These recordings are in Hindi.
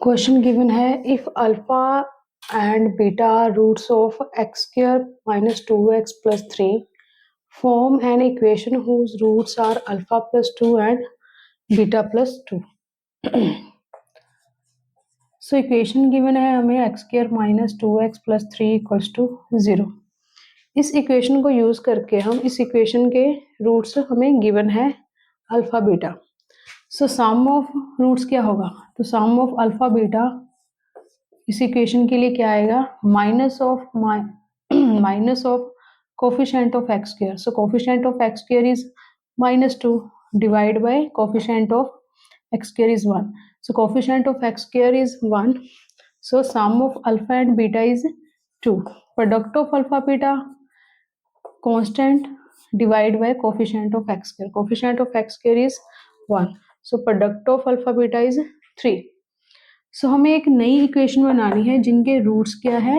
क्वेश्चन गिवन है if alpha and beta roots of x square minus 2x plus 3 form an equation whose roots are alpha plus 2 and beta plus 2. So equation given है हमें x square minus 2x plus 3 equals to 0. इस इक्वेशन को यूज करके हम इस इक्वेशन के रूट्स हमें गिवन है alpha beta. So sum of roots क्या होगा, तो सम ऑफ अल्फा बीटा इस इक्वेशन के लिए क्या आएगा, minus of coefficient of x square. So coefficient of x square is -2 divide by coefficient of x square is 1. So coefficient of x square is 1. So sum of alpha and beta is 2. Product of alpha beta constant divide by coefficient of x square. Coefficient of x square is 1. So product of alpha beta is 3. सो हमें एक नई इक्वेशन बनानी है जिनके रूट्स क्या है,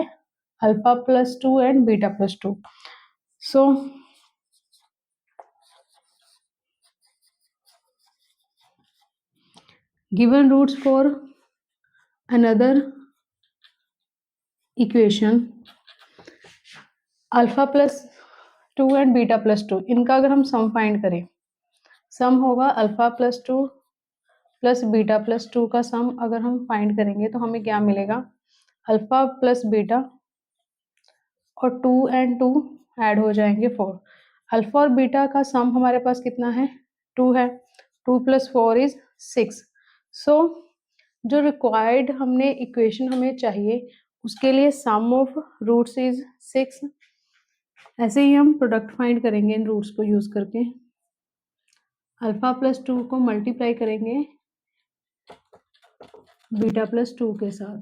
alpha plus 2 and beta plus 2. So given roots for another equation alpha plus 2 and beta plus 2, इनका अगर हम सम फाइंड करें, सम होगा alpha plus 2 plus beta plus 2 का सम अगर हम फाइंड करेंगे तो हमें क्या मिलेगा, अल्फा प्लस बीटा और 2 एंड 2 ऐड हो जाएंगे 4. अल्फा और बीटा का सम हमारे पास कितना है, 2 है. 2 प्लस 4 इज 6. सो जो रिक्वायर्ड हमने इक्वेशन हमें चाहिए उसके लिए सम ऑफ रूट्स इज 6. ऐसे ही हम प्रोडक्ट फाइंड करेंगे इन रूट्स को यूज करके. अल्फा प्लस 2 को मल्टीप्लाई करेंगे बीटा प्लस 2 के साथ.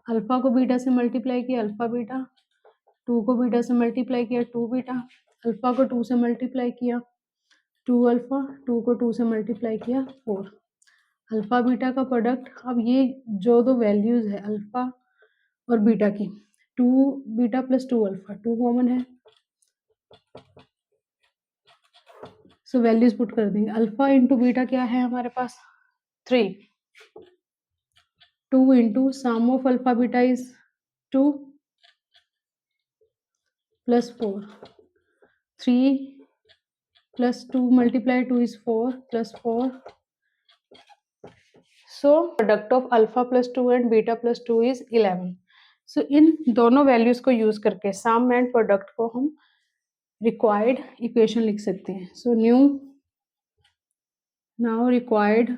अल्फा को बीटा से मल्टीप्लाई किया अल्फा बीटा, 2 को बीटा से मल्टीप्लाई किया 2 बीटा, अल्फा को 2 से मल्टीप्लाई किया 2 अल्फा, 2 को 2 से मल्टीप्लाई किया 4. अल्फा बीटा का प्रोडक्ट, अब ये जो दो वैल्यूज है अल्फा और बीटा की, 2 बीटा प्लस 2 अल्फा, 2 कॉमन है. सो वैल्यूज पुट कर देंगे. अल्फा इंटू बीटा क्या है हमारे पास 3. 2 into sum of alpha beta is 2 plus 4. 3 plus 2 multiply 2 is 4 plus 4. So product of alpha plus 2 and beta plus 2 is 11. So इन दोनों वैल्यूज को यूज करके सम एंड प्रोडक्ट को हम रिक्वायर्ड इक्वेशन लिख सकते हैं. So new now required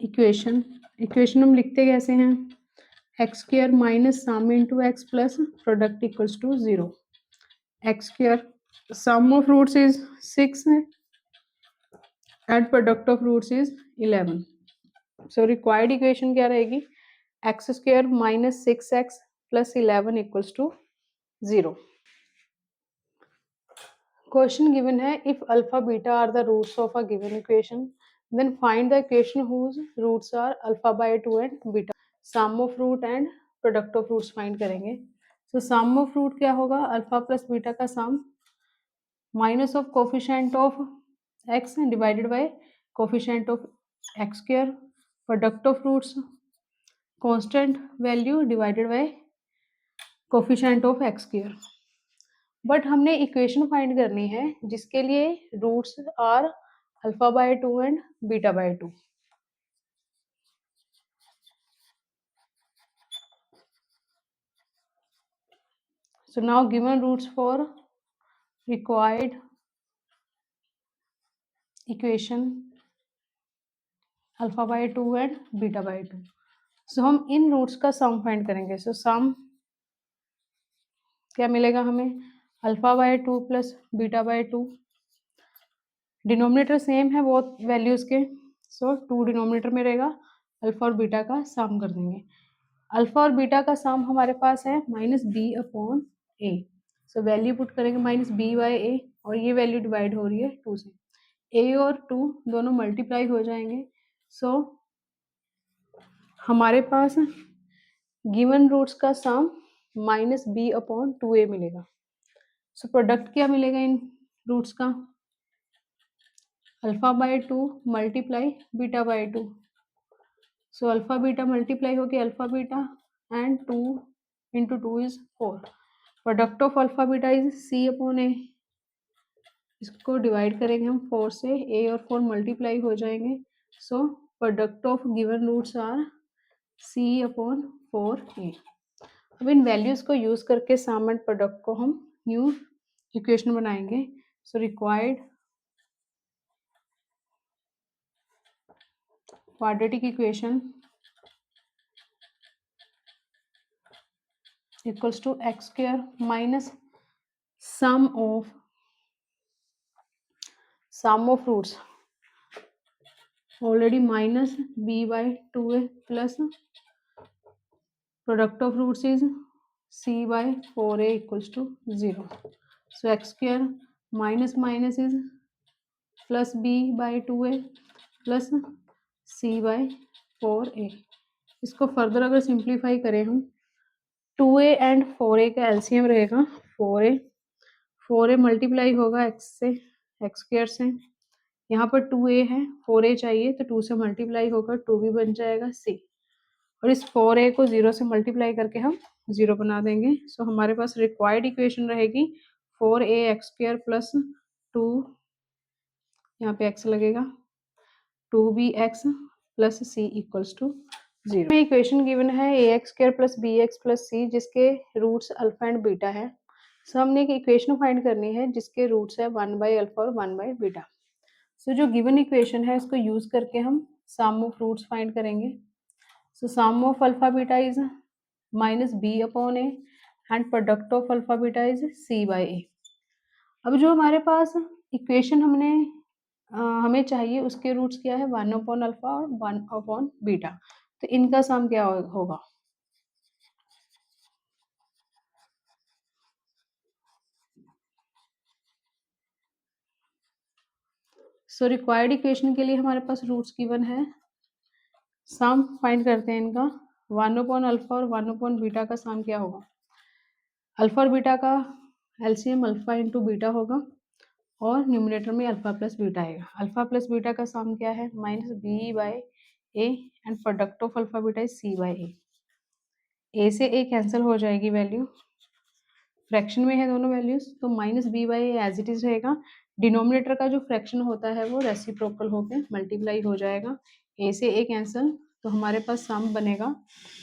equation हम लिखते कैसे हैं, x square minus sum into x plus product equals to 0. X square sum of roots is 6 है and product of roots is 11. So required equation क्या रहेगी, x square minus 6x plus 11 equals to 0. Question given है if alpha beta are the roots of a given equation then find the equation whose roots are alpha by 2 and beta. Sum of root and product of roots find करेंगे. सो सम ऑफ रूट क्या होगा, अल्फा प्लस बीटा का sum minus of coefficient of x divided by coefficient of x square. Product of roots constant value divided by coefficient of x square. But हमने इक्वेशन फाइंड करनी है जिसके लिए roots are alpha by 2 and beta by 2. So now given roots for required equation alpha by 2 and beta by 2. So हम इन रूट्स का सम फाइंड करेंगे. सो सम क्या मिलेगा हमें, alpha by 2 plus beta by 2. Denominator same है बहुत वैल्यूज के, सो 2 डिनोमिनेटर में रहेगा. अल्फा और बीटा का सम कर देंगे. अल्फा और बीटा का सम हमारे पास है माइनस बी अपॉन ए. सो वैल्यू पुट करेंगे माइनस बी बाय ए और ये वैल्यू डिवाइड हो रही है 2 से. ए और 2 दोनों मल्टीप्लाई हो जाएंगे. सो हमारे पास गिवन रूट्स का sum minus b upon 2a मिलेगा. सो प्रोडक्ट क्या मिलेगा इन रूट्स का, alpha by 2 multiply beta by 2। So alpha beta multiply होगी alpha beta and 2 into 2 is 4। Product of alpha beta is c upon a. इसको डिवाइड करेंगे हम 4 से, ए और 4 मल्टीप्लाई हो जाएंगे। So product of given roots are c upon 4 a. अब इन वैल्यूज को यूज करके सम एंड प्रोडक्ट को हम न्यू इक्वेशन बनाएंगे। So required quadratic equation equals to x square minus sum of roots already minus b by 2a plus product of roots is c by 4a equals to 0. So x square minus minus is plus b by 2a plus c by 4a। इसको फर्दर अगर सिंप्लीफाई करें हम 2a एंड 4a का एलसीएम रहेगा 4a। 4a मल्टीप्लाई होगा x से, एक्स स्क्वायर से। यहाँ पर 2a है, 4a चाहिए तो 2 से मल्टीप्लाई होगा, 2 भी बन जाएगा c। और इस 4a को 0 से मल्टीप्लाई करके हम 0 बना देंगे। सो हमारे पास रिक्वायर्ड इक्वेशन रहेगी 4a एक्स स्क्वायर प्लस 2, यहाँ पे x लगेगा, 2bx plus c equals to 0। Equation given है a x square plus b x plus c जिसके रूट्स अल्फा एंड बीटा है। सो हमने एक इक्वेशन फाइंड करनी है जिसके रूट्स है 1 बाई अल्फा और 1 बाई बीटा। सो जो गिवन इक्वेशन है इसको यूज करके हम सम ऑफ रूट्स फाइंड करेंगे। So sum of alpha beta is minus b upon a and product of alpha beta is c by a. अब जो हमारे पास इक्वेशन हमें चाहिए उसके रूट्स क्या है 1 अपॉन अल्फा और 1 अपॉन बीटा। तो इनका सम क्या होगा? सो रिक्वायर्ड इक्वेशन के लिए हमारे पास रूट्स गिवन है। सम फाइंड करते हैं इनका। 1 अपॉन अल्फा और 1 अपॉन बीटा का सम क्या होगा? अल्फा और बीटा का एलसीएम अल्फा इंटू बीटा होगा और न्यूमरेटर में अल्फा प्लस बीटा आएगा। अल्फा प्लस बीटा का सम क्या है? Minus b by a and product of alpha beta is c by a. A से ए कैंसिल हो जाएगी वैल्यू, फ्रैक्शन में है दोनों वैल्यूज, तो minus b by a as it is रहेगा। डिनोमिनेटर का जो फ्रैक्शन होता है वो रेसिप्रोकल होकर मल्टीप्लाई हो जाएगा। ए से ए कैंसिल, तो हमारे पास सम बनेगा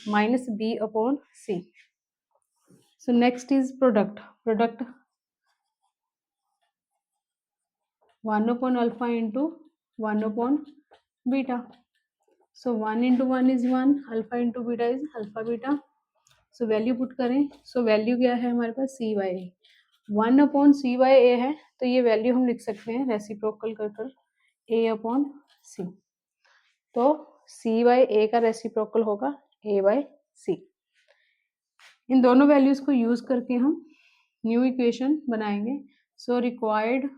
minus b upon c. So next is product 1 upon alpha into 1 upon beta. So 1 into 1 is 1, alpha into beta is alpha beta. So value put करें, सो वैल्यू क्या है हमारे पास c by a. 1 upon c by a है तो ये वैल्यू हम लिख सकते हैं रेसिप्रोकल कर कर a अपॉन c। तो c बाई ए का रेसिप्रोकल होगा a बाई c। इन दोनों वैल्यूज को यूज करके हम न्यू इक्वेशन बनाएंगे। सो रिक्वायर्ड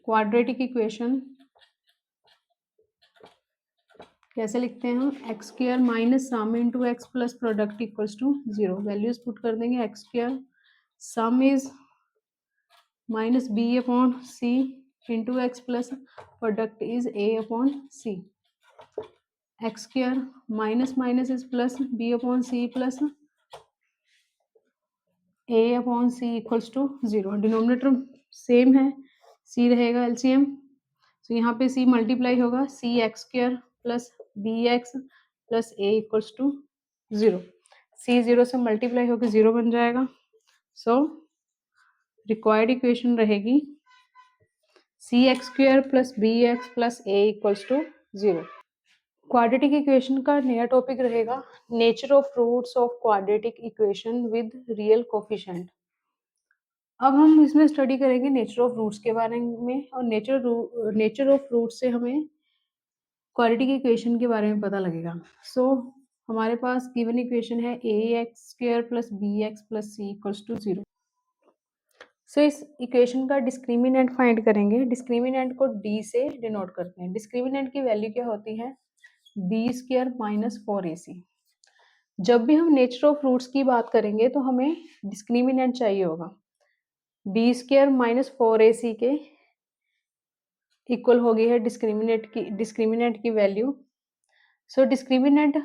क्वाड्रेटिक इक्वेशन कैसे लिखते हैं हम? X square minus sum into x plus product equals to 0। Values put कर देंगे। X square sum is minus b upon c into x plus product is a upon c. X square minus minus is plus b upon c plus a upon c equals to 0। Denominator same है, सी रहेगा एलसीएम। तो यहाँ पे c मल्टीप्लाई होगा, c x square plus b x plus a equals to 0। C 0 से मल्टीप्लाई होकर 0 बन जाएगा। सो रिक्वायर्ड इक्वेशन रहेगी c x square plus b x plus a equals to 0। Quadratic equation का नया टॉपिक रहेगा nature of roots of quadratic equation with real coefficient. अब हम इसमें स्टडी करेंगे नेचर ऑफ रूट्स के बारे में, और नेचर ऑफ रूट्स से हमें क्वाड्रेटिक इक्वेशन के बारे में पता लगेगा। सो हमारे पास गिवन इक्वेशन है a x square plus b x plus c equals to 0। So इस इक्वेशन का डिस्क्रिमिनेंट फाइंड करेंगे। डिस्क्रिमिनेंट को डी से डिनोट करते हैं। डिस्क्रिमिनेंट की वैल्यू क्या होती है? B square minus 4ac। जब भी हम नेचर ऑफ रूट्स की बात करेंगे तो हमें डिस्क्रिमिनेंट चाहिए होगा। बी स्क्वायर माइनस 4ac के इक्वल हो गई है डिस्क्रिमिनेंट की वैल्यू। सो डिस्क्रिमिनेंट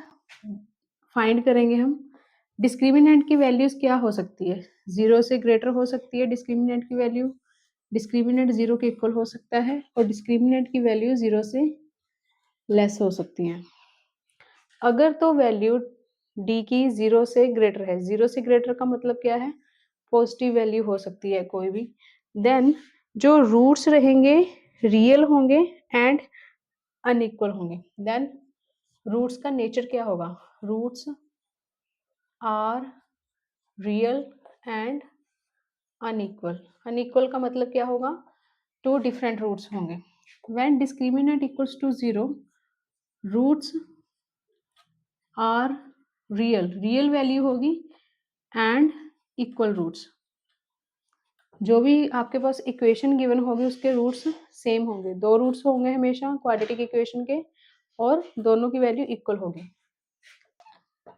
फाइंड करेंगे हम। डिस्क्रिमिनेंट की वैल्यूज क्या हो सकती है? 0 से ग्रेटर हो सकती है डिस्क्रिमिनेंट की वैल्यू, डिस्क्रिमिनेंट 0 के इक्वल हो सकता है, और डिस्क्रिमिनेंट की वैल्यू 0 से लेस हो सकती है। अगर तो वैल्यू डी की 0 से ग्रेटर है, 0 से ग्रेटर का मतलब क्या है? पॉजिटिव वैल्यू हो सकती है कोई भी। देन जो रूट्स रहेंगे रियल होंगे एंड अनइक्वल होंगे। देन रूट्स का नेचर क्या होगा? Roots are real and unequal. Unequal का मतलब क्या होगा? टू डिफरेंट रूट्स होंगे। When discriminant equals to 0, roots are real value होगी एंड इक्वल रूट्स। जो भी आपके पास इक्वेशन गिवन होगी उसके रूट्स सेम होंगे। दो रूट्स होंगे हमेशा क्वाड्रेटिक इक्वेशन के, और दोनों की वैल्यू इक्वल होगी।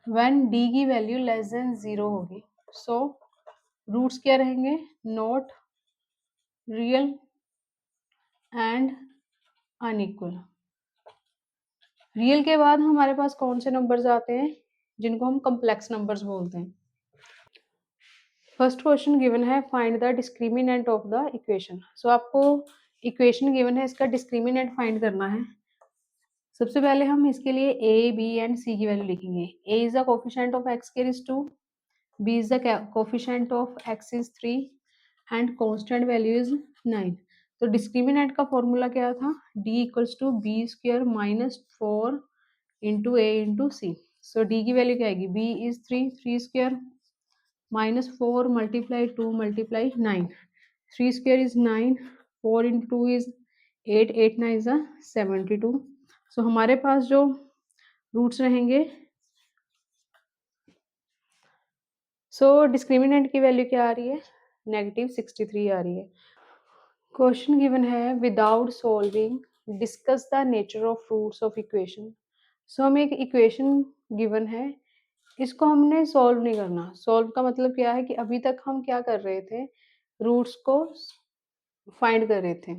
व्हेन डी की वैल्यू लेस देन 0 होगी, सो रूट्स क्या रहेंगे? Not real and unequal. Real के बाद हमारे पास कौन से नंबर्स आते हैं जिनको हम कम्प्लेक्स नंबर्स बोलते हैं? फर्स्ट क्वेश्चन गिवन है find the discriminant of the equation. So आपको इक्वेशन गिवन है, इसका डिस्क्रिमिनेंट फाइंड करना है। सबसे पहले हम इसके लिए ए बी एंड सी की वैल्यू लिखेंगे। A is the coefficient of x square is 2, B is the coefficient of x is 3 and constant value is 9। तो डिस्क्रिमिनेंट का फॉर्मूला क्या था? D equals to B square minus 4 into A into C. So D की वैल्यू क्या आएगी? B is 3 square minus 4 multiply 2 multiply 9, 3 square is 9, 4 into 2 is 8, 8 9 is 72। सो हमारे पास जो रूट्स रहेंगे, सो डिस्क्रिमिनेंट की वैल्यू क्या आ रही है? -63 आ रही है। क्वेश्चन गिवन है without solving discuss the nature of roots of equation. So हमें एक इक्वेशन गिवन है, इसको हमने सॉल्व नहीं करना। सॉल्व का मतलब क्या है कि अभी तक हम क्या कर रहे थे? रूट्स को फाइंड कर रहे थे।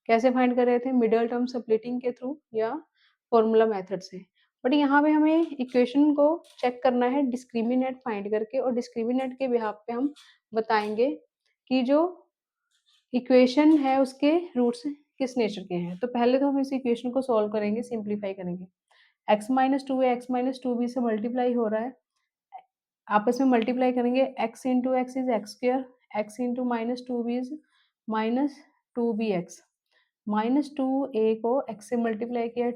कैसे फाइंड कर रहे थे? मिडल टर्म स्प्लिटिंग के थ्रू या फॉर्मूला मेथड से। बट यहाँ पे हमें इक्वेशन को चेक करना है डिस्क्रिमिनेंट फाइंड करके, और डिस्क्रिमिनेंट के बिहाफ पे हम बताएंगे कि जो इक्वेशन है उसके रूट्स किस नेचर के हैं। तो पहले तो हम इस इक्वेशन को सॉल्व करेंगे, सिंप्लीफाई करेंगे। x माइनस टू है, x माइनस टू बी से मल्टीप्लाई हो रहा है, आपस में मल्टीप्लाई करेंगे। x into x is x square, x into minus to B is minus to B x, minus two A को x से मल्टीप्लाई किया,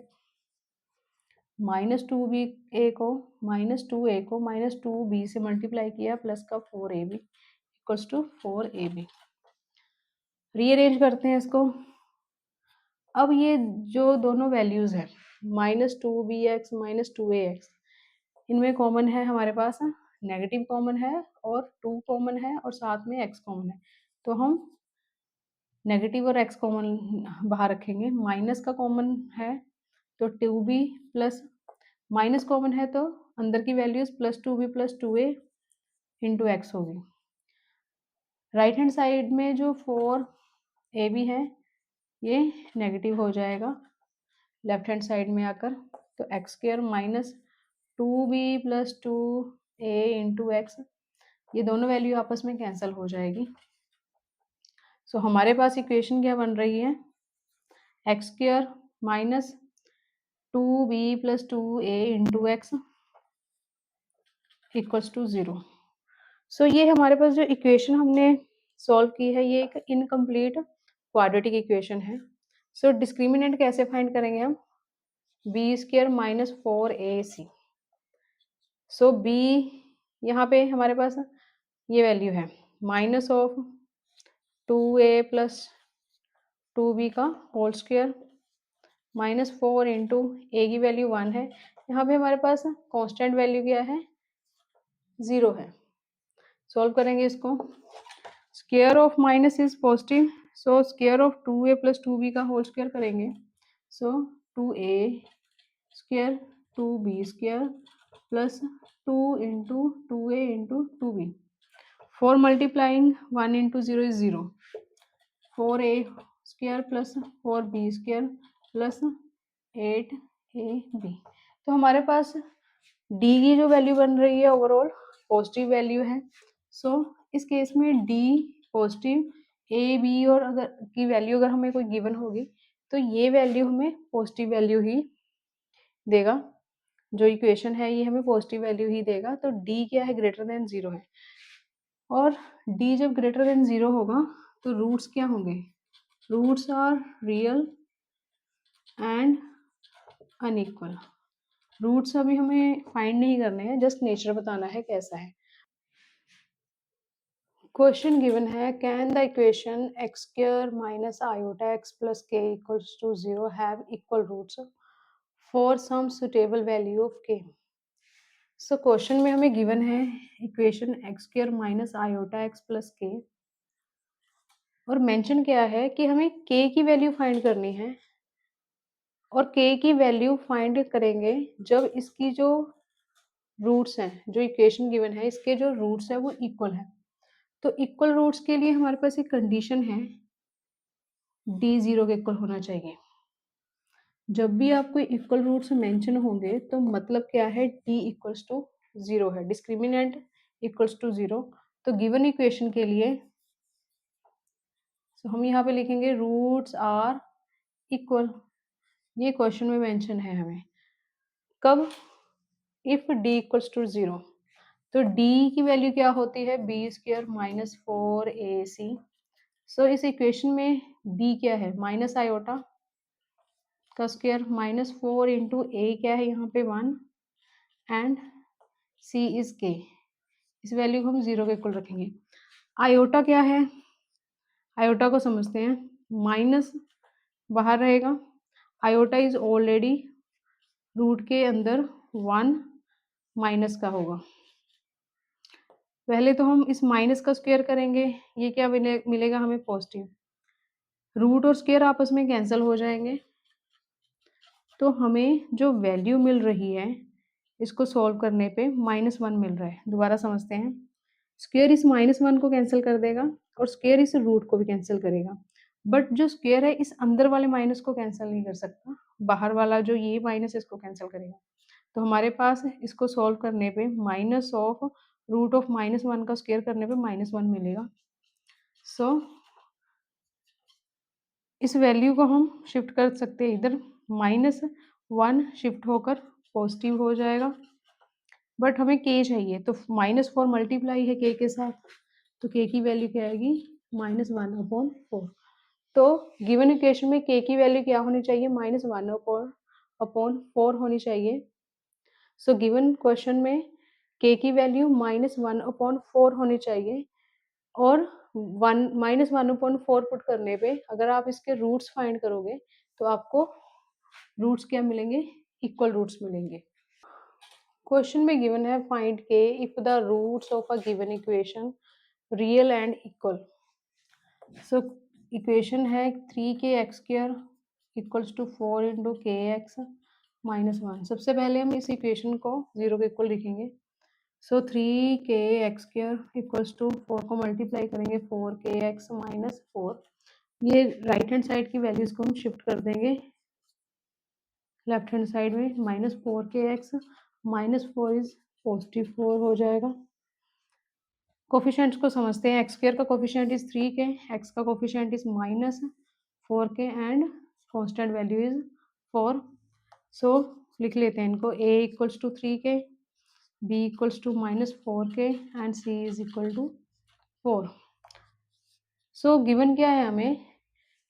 माइनस टू बी ए को माइनस टू बी से मल्टीप्लाई किया, प्लस का 4ab equals to 4ab। Rearrange करते हैं इसको। अब ये जो दोनों वैल्यूज हैं minus to B x minus two A x, इनमें कॉमन है हमारे पास नेगेटिव कॉमन है, और 2 कॉमन है, और साथ में x कॉमन है। तो हम नेगेटिव और x कॉमन बाहर रखेंगे। माइनस का कॉमन है तो 2b प्लस, माइनस कॉमन है तो अंदर की values plus 2b plus 2a into x होगी। राइट हैंड साइड में जो 4ab है ये नेगेटिव हो जाएगा लेफ्ट हैंड साइड में आकर। तो x square minus 2b plus 2a into x, ये दोनों वैल्यू आपस में कैंसिल हो जाएगी। सो हमारे पास इक्वेशन क्या बन रही है? X square minus 2b plus 2a into x equals to 0। So ये हमारे पास जो इक्वेशन हमने सॉल्व की है ये एक इनकम्प्लीट क्वाड्रेटिक इक्वेशन है। सो डिस्क्रिमिनेंट कैसे फाइंड करेंगे हम? B square minus 4ac। So b यहाँ पे हमारे पास ये वैल्यू है minus of 2a plus 2b का होल स्क्वायर माइनस 4 इंटू ए की वैल्यू 1 है। यहाँ पे हमारे पास कांस्टेंट वैल्यू क्या है? 0 है। सॉल्व करेंगे इसको। Square of minus is positive, so square of 2a plus 2b का होल स्क्वायर करेंगे। सो 2a square 2b square plus 2 into 2a into 2b। 4 multiplying 1 into 0 is 0, 4a square plus 4b square plus 8ab। तो हमारे पास डी की जो वैल्यू बन रही है ओवरऑल पॉजिटिव वैल्यू है। सो इस केस में डी पॉजिटिव, ए बी और अगर की वैल्यू अगर हमें कोई गिवन होगी तो ये वैल्यू हमें पॉजिटिव वैल्यू ही देगा। जो इक्वेशन है ये हमें पॉजिटिव वैल्यू ही देगा। तो डी क्या है, ग्रेटर देन 0 है। और डी जब ग्रेटर देन 0 होगा तो रूट्स क्या होंगे, roots are real and unequal. Roots अभी हमें फाइंड नहीं करने हैं, जस्ट नेचर बताना है कैसा है। क्वेश्चन गिवन है, can the equation x square minus iota x plus K equals to 0 have equal roots for some suitable value of K. So question में हमें गिवन है equation x square minus iota x plus K, और मेंशन क्या है कि हमें के की वैल्यू फाइंड करनी है। और के की वैल्यू फाइंड करेंगे जब इसकी जो रूट्स हैं, जो इक्वेशन गिवन है इसके जो रूट्स है वो इक्वल है। तो इक्वल रूट्स के लिए हमारे पास एक कंडीशन है, डी 0 के इक्वल होना चाहिए। जब भी आपको इक्वल रूट्स मेंशन होंगे तो मतलब क्या है, डी इक्वल्स टू 0 है, डिस्क्रिमिनेंट इक्वल्स टू 0। तो गिवन इक्वेशन के लिए तो हम यहाँ पे लिखेंगे रूट्स आर इक्वल। ये क्वेश्चन में मेंशन है हमें कब, इफ डी इक्वल्स टू 0। तो डी की वैल्यू क्या होती है, बी स्क्वायर माइनस 4ac। सो इस इक्वेशन में डी क्या है, माइनस आयोटा का स्क्वायर माइनस 4 इंटू ए क्या है यहाँ पे 1 एंड सी इज के। इस वैल्यू को हम 0 के इक्वल रखेंगे। आयोटा क्या है, आयोटा को समझते हैं, माइनस बाहर रहेगा, आयोटा इज ऑलरेडी रूट के अंदर 1 माइनस का होगा। पहले तो हम इस माइनस का स्क्वायर करेंगे, ये क्या मिलेगा हमें, पॉजिटिव। रूट और स्क्वायर आपस में कैंसिल हो जाएंगे, तो हमें जो वैल्यू मिल रही है इसको सॉल्व करने पे -1 मिल रहा है। दोबारा समझते हैं, स्क्वायर इस -1 को कैंसिल कर देगा और स्क्वायर इस रूट को भी कैंसिल करेगा, बट जो स्क्वायर है इस अंदर वाले माइनस को कैंसिल नहीं कर सकता, बाहर वाला जो ये माइनस इसको कैंसिल करेगा। तो हमारे पास इसको सॉल्व करने पे माइनस ऑफ रूट ऑफ -1 का स्क्वायर करने पे -1 मिलेगा। सो इस वैल्यू को हम शिफ्ट कर सकते हैं इधर, -1 शिफ्ट होकर पॉजिटिव हो जाएगा, बट हमें के चाहिए तो -4 मल्टीप्लाई है के साथ, तो के की वैल्यू क्या आएगी, -1/4। तो गिवन इक्वेशन में के की वैल्यू क्या होनी चाहिए, -1/4 होनी चाहिए। सो गिवन क्वेश्चन में के की वैल्यू -1/4 होनी चाहिए, और 1/4 पुट करने पे अगर आप इसके रूट्स फाइंड करोगे तो आपको रूट्स क्या मिलेंगे, इक्वल रूट्स मिलेंगे। क्वेश्चन में गिवन है, find k if the roots of a given equation real and equal. So equation है 3kx² equals to 4 into k x minus 1। सबसे पहले हम इस इक्वेशन को 0 के इक्वल लिखेंगे। सो 3kx² इक्वल्स टू 4 को मल्टीप्लाई करेंगे 4kx माइनस 4। ये राइट हैंड साइड की वैल्यूज को हम शिफ्ट कर देंगे लेफ्ट हैंड साइड में, -4kx माइनस 4 इज +4 हो जाएगा। कोफिशिएंट्स को समझते हैं, x² का कोफिशिएंट इज 3k, x का coefficient is -4k and constant value is 4। सो लिख लेते हैं इनको, a equals to 3k, b equals to -4k and c is equal to 4। So given क्या है हमें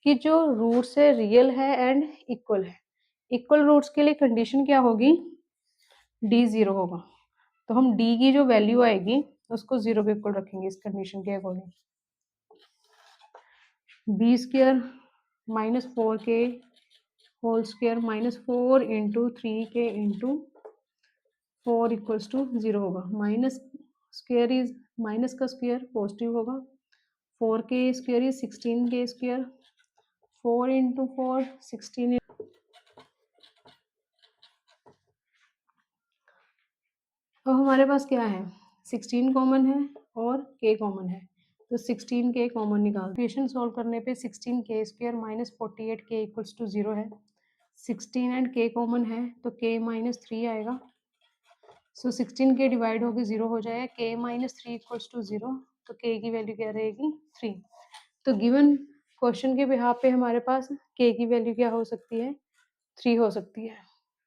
कि जो रूट्स है रियल है एंड इक्वल है। इक्वल रूट्स के लिए कंडीशन क्या होगी, डी 0 होगा। तो हम डी की जो वैल्यू आएगी उसको 0 के इक्वल रखेंगे इस कंडीशन के according. B square -4k whole square -4 into 3k into 4 equals to 0 होगा। माइनस स्क्वायर इज माइनस का स्क्वायर पॉजिटिव होगा, 4k square is 16k square, 4 into 4 16। अब हमारे पास क्या है, 16 कॉमन है और k कॉमन है, तो 16k कॉमन निकाल। इक्वेशन सॉल्व करने पे 16k square minus 48k equals to 0 है। 16 एंड k कॉमन है तो k माइनस 3 आएगा। सो 16k डिवाइड होकर 0 हो जाएगा, k माइनस 3 इक्वल्स टू 0, तो k की वैल्यू क्या रहेगी 3। तो गिवन क्वेश्चन के बिहाफ पे हमारे पास k की वैल्यू क्या हो सकती है 3 हो सकती है।